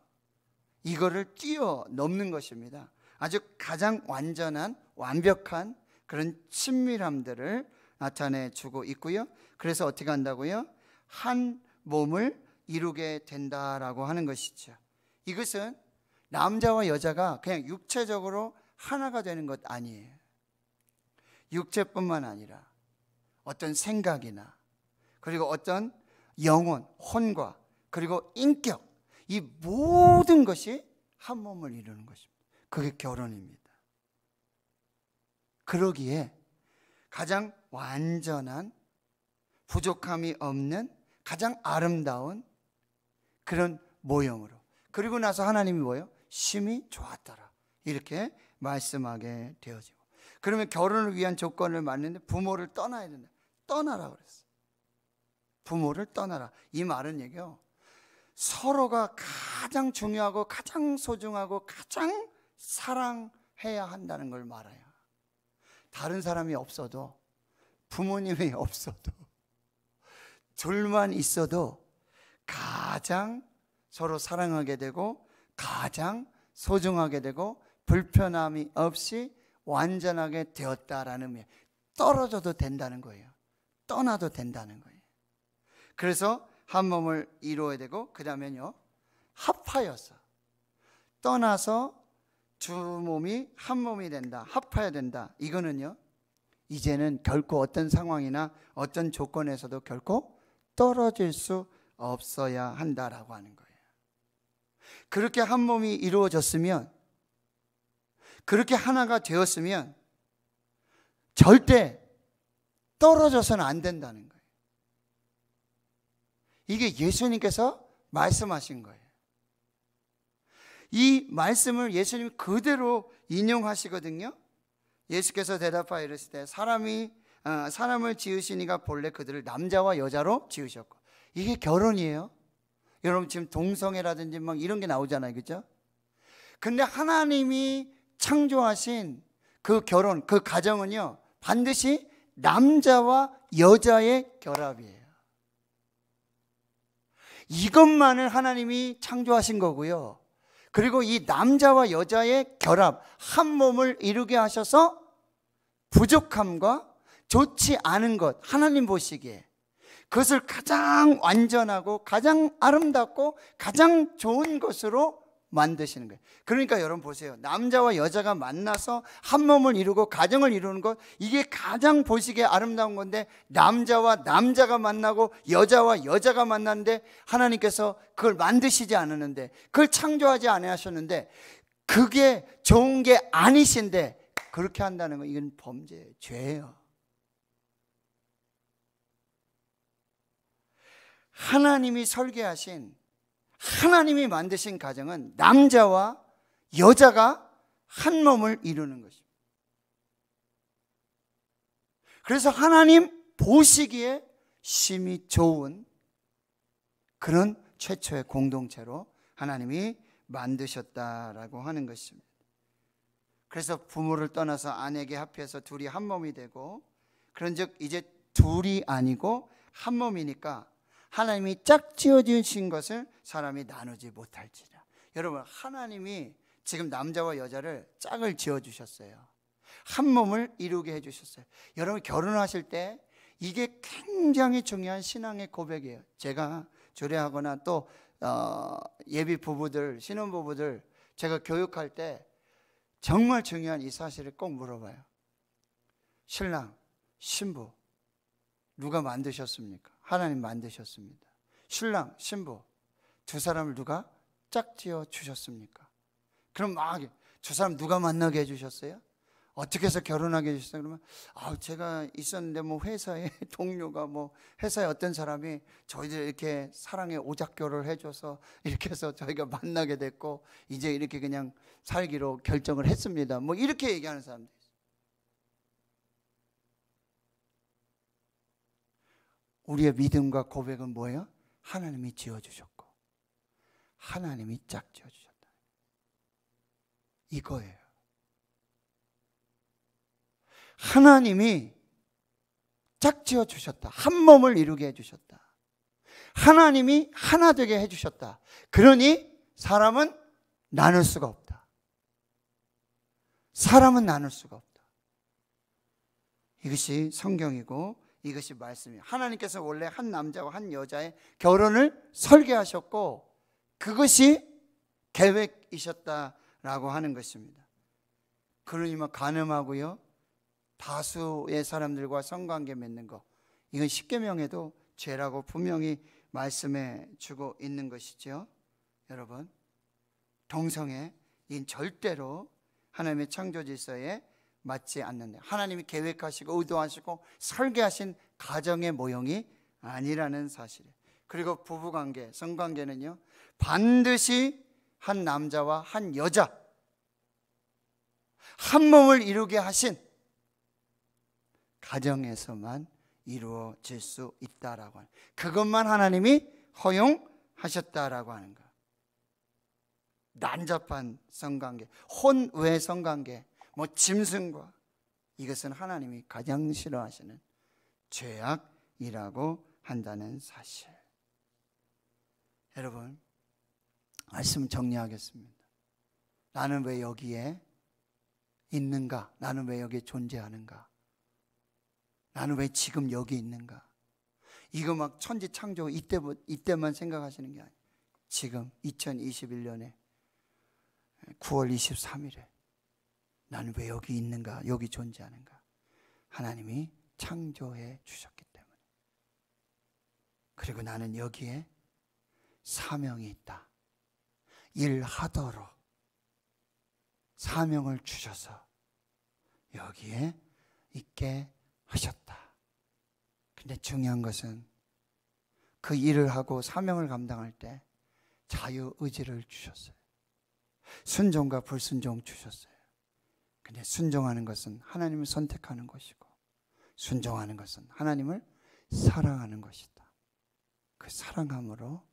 이거를 뛰어넘는 것입니다. 아주 가장 완전한, 완벽한 그런 친밀함들을 나타내주고 있고요. 그래서 어떻게 한다고요? 한 몸을 이루게 된다라고 하는 것이죠. 이것은 남자와 여자가 그냥 육체적으로 하나가 되는 것 아니에요. 육체뿐만 아니라 어떤 생각이나, 그리고 어떤 영혼, 혼과, 그리고 인격, 이 모든 것이 한 몸을 이루는 것입니다. 그게 결혼입니다. 그러기에 가장 완전한, 부족함이 없는, 가장 아름다운 그런 모형으로, 그리고 나서 하나님이 뭐예요? 심히 좋았더라, 이렇게 말씀하게 되어지고. 그러면 결혼을 위한 조건을 맞는데 부모를 떠나야 된다. 떠나라 그랬어요. 부모를 떠나라. 이 말은 얘기요, 서로가 가장 중요하고 가장 소중하고 가장 사랑해야 한다는 걸 말해요. 다른 사람이 없어도, 부모님이 없어도, 둘만 있어도 가장 서로 사랑하게 되고 가장 소중하게 되고 불편함이 없이 완전하게 되었다라는 의미. 떨어져도 된다는 거예요. 떠나도 된다는 거예요. 그래서 한 몸을 이루어야 되고, 그 다음에요, 합하여서 떠나서 두 몸이 한 몸이 된다, 합해야 된다. 이거는요, 이제는 결코 어떤 상황이나 어떤 조건에서도 결코 떨어질 수 없어야 한다라고 하는 거예요. 그렇게 한 몸이 이루어졌으면, 그렇게 하나가 되었으면 절대 떨어져서는 안 된다는 거예요. 이게 예수님께서 말씀하신 거예요. 이 말씀을 예수님이 그대로 인용하시거든요. 예수께서 대답하여 이르실 때 사람을 지으시니가 본래 그들을 남자와 여자로 지으셨고. 이게 결혼이에요. 여러분 지금 동성애라든지 막 이런 게 나오잖아요, 그죠? 근데 하나님이 창조하신 그 결혼, 그 가정은요, 반드시 남자와 여자의 결합이에요. 이것만을 하나님이 창조하신 거고요. 그리고 이 남자와 여자의 결합, 한 몸을 이루게 하셔서 부족함과 좋지 않은 것, 하나님 보시기에 그것을 가장 완전하고 가장 아름답고 가장 좋은 것으로 만드시는 거예요. 그러니까 여러분 보세요. 남자와 여자가 만나서 한 몸을 이루고 가정을 이루는 것, 이게 가장 보시기에 아름다운 건데, 남자와 남자가 만나고 여자와 여자가 만났는데 하나님께서 그걸 만드시지 않았는데, 그걸 창조하지 않으셨는데, 그게 좋은 게 아니신데 그렇게 한다는 건 이건 범죄예요. 죄예요. 하나님이 설계하신, 하나님이 만드신 가정은 남자와 여자가 한 몸을 이루는 것입니다. 그래서 하나님 보시기에 심히 좋은 그런 최초의 공동체로 하나님이 만드셨다라고 하는 것입니다. 그래서 부모를 떠나서 아내에게 합해서 둘이 한 몸이 되고, 그런즉 이제 둘이 아니고 한 몸이니까 하나님이 짝 지어주신 것을 사람이 나누지 못할지라. 여러분, 하나님이 지금 남자와 여자를 짝을 지어주셨어요. 한 몸을 이루게 해주셨어요. 여러분, 결혼하실 때 이게 굉장히 중요한 신앙의 고백이에요. 제가 주례하거나 또 예비 부부들, 신혼 부부들 제가 교육할 때 정말 중요한 이 사실을 꼭 물어봐요. 신랑, 신부 누가 만드셨습니까? 하나님 만드셨습니다. 신랑, 신부 두 사람을 누가 짝지어 주셨습니까? 그럼 막 두 사람 누가 만나게 해주셨어요? 어떻게 해서 결혼하게 해주셨어요? 그러면 제가 있었는데 뭐 회사에 동료가 뭐 회사에 어떤 사람이 저희들 이렇게 사랑의 오작교를 해줘서 이렇게 해서 저희가 만나게 됐고 이제 이렇게 그냥 살기로 결정을 했습니다. 뭐 이렇게 얘기하는 사람들 있어요. 우리의 믿음과 고백은 뭐예요? 하나님이 지어주셨고 하나님이 짝 지어주셨다. 이거예요. 하나님이 짝 지어주셨다. 한 몸을 이루게 해주셨다. 하나님이 하나 되게 해주셨다. 그러니 사람은 나눌 수가 없다. 사람은 나눌 수가 없다. 이것이 성경이고 이것이 말씀이에요. 하나님께서 원래 한 남자와 한 여자의 결혼을 설계하셨고 그것이 계획이셨다라고 하는 것입니다. 그러니 뭐 간음하고요, 다수의 사람들과 성관계 맺는 거, 이건 십계명에도 죄라고 분명히 말씀해 주고 있는 것이죠. 여러분, 동성애 이건 절대로 하나님의 창조 질서에 맞지 않는다. 하나님이 계획하시고 의도하시고 설계하신 가정의 모형이 아니라는 사실이에요. 그리고 부부관계, 성관계는요 반드시 한 남자와 한 여자 한 몸을 이루게 하신 가정에서만 이루어질 수 있다라고 하는, 그것만 하나님이 허용하셨다라고 하는 것. 난잡한 성관계, 혼외 성관계, 뭐 짐승과, 이것은 하나님이 가장 싫어하시는 죄악이라고 한다는 사실. 여러분, 말씀 정리하겠습니다. 나는 왜 여기에 있는가? 나는 왜 여기에 존재하는가? 나는 왜 지금 여기 있는가? 이거 막 천지 창조 이때만 생각하시는 게 아니에요. 지금 2021년에 9월 23일에 나는 왜 여기 있는가? 여기 존재하는가? 하나님이 창조해 주셨기 때문에. 그리고 나는 여기에 사명이 있다. 일하도록 사명을 주셔서 여기에 있게 하셨다. 근데 중요한 것은 그 일을 하고 사명을 감당할 때 자유의지를 주셨어요. 순종과 불순종 주셨어요. 근데 순종하는 것은 하나님을 선택하는 것이고 순종하는 것은 하나님을 사랑하는 것이다. 그 사랑함으로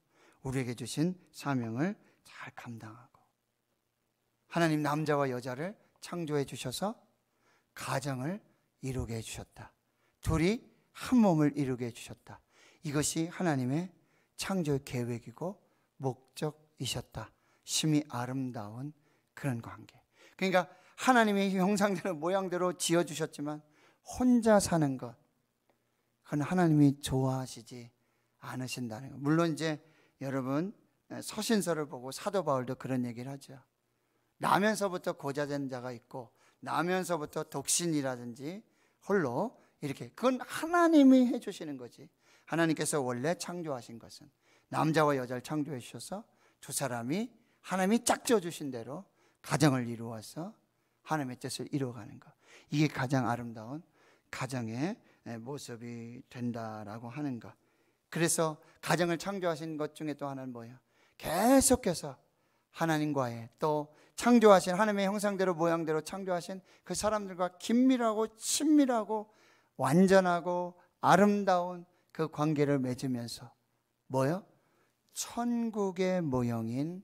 우리에게 주신 사명을 잘 감당하고, 하나님 남자와 여자를 창조해 주셔서 가정을 이루게 해주셨다. 둘이 한 몸을 이루게 해주셨다. 이것이 하나님의 창조의 계획이고 목적이셨다. 심히 아름다운 그런 관계. 그러니까 하나님의 형상대로 모양대로 지어주셨지만 혼자 사는 것, 그건 하나님이 좋아하시지 않으신다는 것. 물론 이제 여러분 서신서를 보고 사도 바울도 그런 얘기를 하죠. 나면서부터 고자된 자가 있고 나면서부터 독신이라든지 홀로 이렇게, 그건 하나님이 해주시는 거지. 하나님께서 원래 창조하신 것은 남자와 여자를 창조해 주셔서 두 사람이 하나님이 짝지어 주신 대로 가정을 이루어서 하나님의 뜻을 이루어가는 것, 이게 가장 아름다운 가정의 모습이 된다라고 하는 것. 그래서 가정을 창조하신 것 중에 또 하나는 뭐예요? 계속해서 하나님과의, 또 창조하신 하나님의 형상대로 모양대로 창조하신 그 사람들과 긴밀하고 친밀하고 완전하고 아름다운 그 관계를 맺으면서 뭐요? 천국의 모형인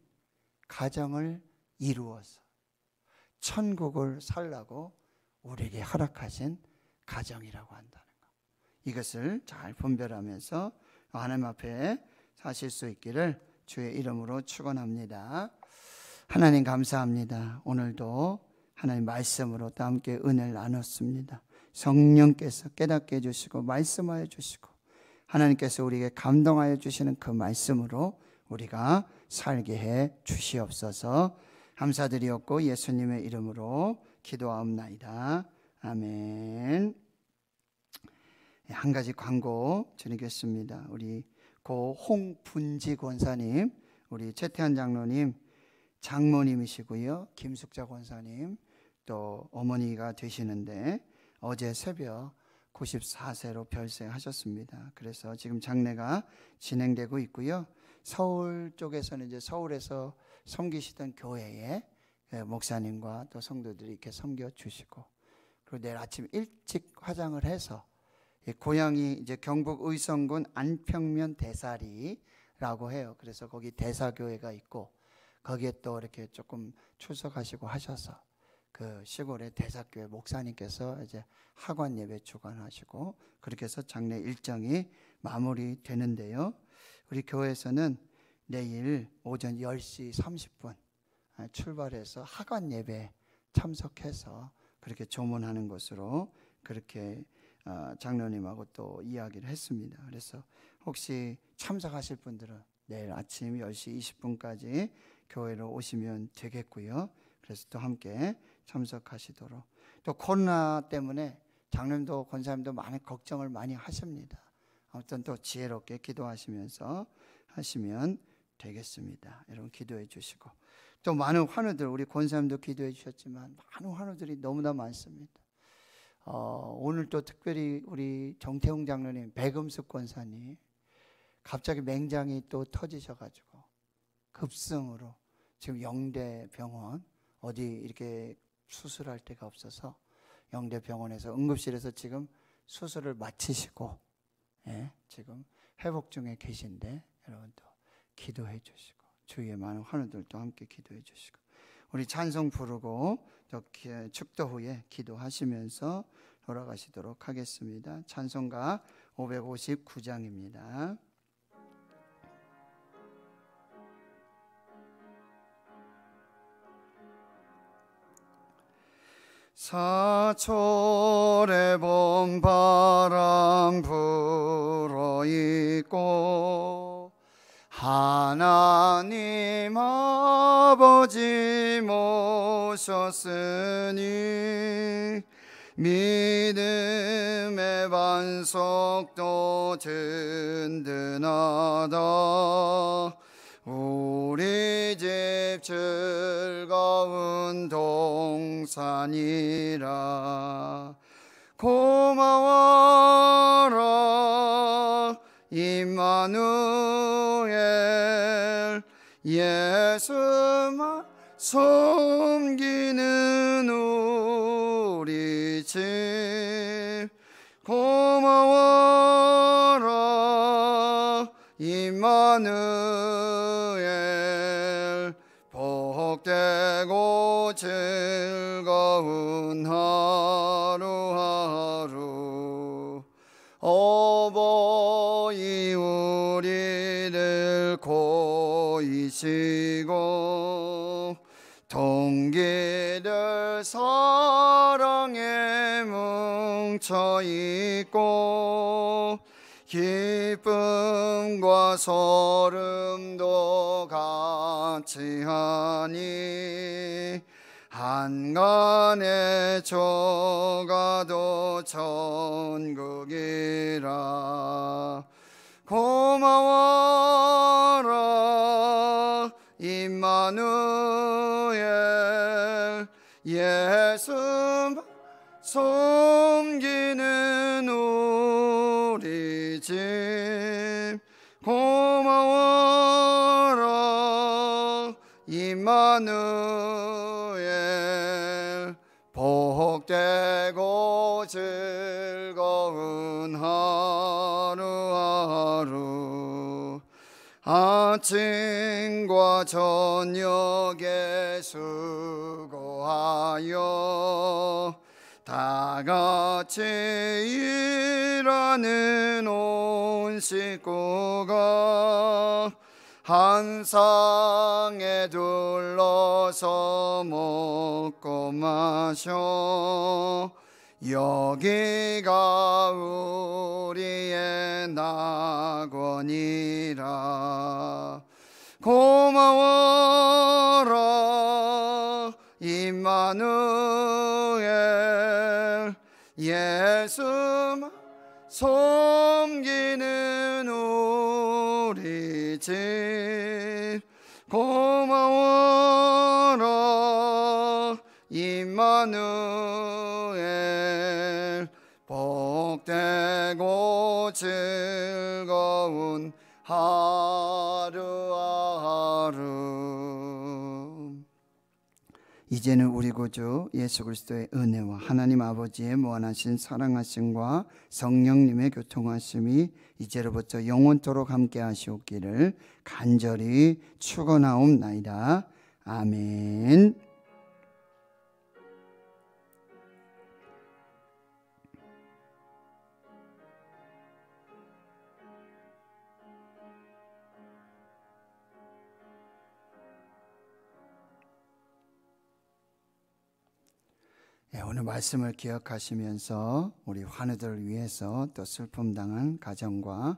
가정을 이루어서 천국을 살라고 우리에게 허락하신 가정이라고 한다는 것, 이것을 잘 분별하면서 하나님 앞에 사실 수 있기를 주의 이름으로 축원합니다. 하나님 감사합니다. 오늘도 하나님 말씀으로 또 함께 은혜를 나눴습니다. 성령께서 깨닫게 해주시고 말씀하여 주시고 하나님께서 우리에게 감동하여 주시는 그 말씀으로 우리가 살게 해 주시옵소서. 감사드리옵고 예수님의 이름으로 기도하옵나이다. 아멘. 한 가지 광고 드리겠습니다. 우리 고 홍분지 권사님, 우리 최태한 장로님 장모님이시고요, 김숙자 권사님 또 어머니가 되시는데 어제 새벽 94세로 별세하셨습니다. 그래서 지금 장례가 진행되고 있고요. 서울 쪽에서는 이제 서울에서 섬기시던 교회에 목사님과 또 성도들이 이렇게 섬겨 주시고, 그리고 내일 아침 일찍 화장을 해서 고향이 이제 경북 의성군 안평면 대사리라고 해요. 그래서 거기 대사교회가 있고 거기에 또 이렇게 조금 출석하시고 하셔서 그 시골의 대사교회 목사님께서 이제 하관 예배 주관하시고 그렇게 해서 장례 일정이 마무리되는데요. 우리 교회에서는 내일 오전 10시 30분 출발해서 하관 예배 참석해서 그렇게 조문하는 것으로 그렇게 장로님하고 또 이야기를 했습니다. 그래서 혹시 참석하실 분들은 내일 아침 10시 20분까지 교회로 오시면 되겠고요. 그래서 또 함께 참석하시도록. 또 코로나 때문에 장로님도 권사님도 많은 걱정을 많이 하십니다. 아무튼 또 지혜롭게 기도하시면서 하시면 되겠습니다. 여러분 기도해 주시고, 또 많은 환우들, 우리 권사님도 기도해 주셨지만 많은 환우들이 너무나 많습니다. 오늘 또 특별히 우리 정태웅 장로님, 백음숙 권사님 갑자기 맹장이 또 터지셔가지고 급성으로 지금 영대병원 어디 이렇게 수술할 데가 없어서 영대병원에서 응급실에서 지금 수술을 마치시고 지금 회복 중에 계신데 여러분도 기도해 주시고 주위의 많은 환우들도 함께 기도해 주시고, 우리 찬송 부르고 또 축도 후에 기도하시면서 돌아가시도록 하겠습니다. 찬송가 559장입니다. 사철의 봄바람 불어있고 하나님 아버지 모셨으니 믿음의 반석도 든든하다. 우리 집 즐거운 동산이라. 고마워라 임마누엘, 예수만 섬기는 우리 집. 고마워라 임마누엘, 복되고 즐거운 하루하루. 어버이 우리를 고이시고 동기들 사랑에 뭉쳐있고 기쁨과 소름도 같이 하니 한간에 저가도 천국이라. 고마워라 임마누엘, 예수 섬기는 우리 집. 임마누엘 복되고 즐거운 하루하루 아침과 저녁에 수고하여 다 같이 일하는 온 식구가 한 상에 둘러서 먹고 마셔 여기가 우리의 낙원이라. 고마워라 임마누엘 예수 섬기는 우리 집. 고마워라 임마누엘 복되고 즐거운 하루하루. 이제는 우리 구주 예수 그리스도의 은혜와 하나님 아버지의 무한하신 사랑하심과 성령님의 교통하심이 이제로부터 영원토록 함께 하시옵기를 간절히 축원하옵나이다. 아멘. 오늘 말씀을 기억하시면서 우리 환우들을 위해서 또 슬픔 당한 가정과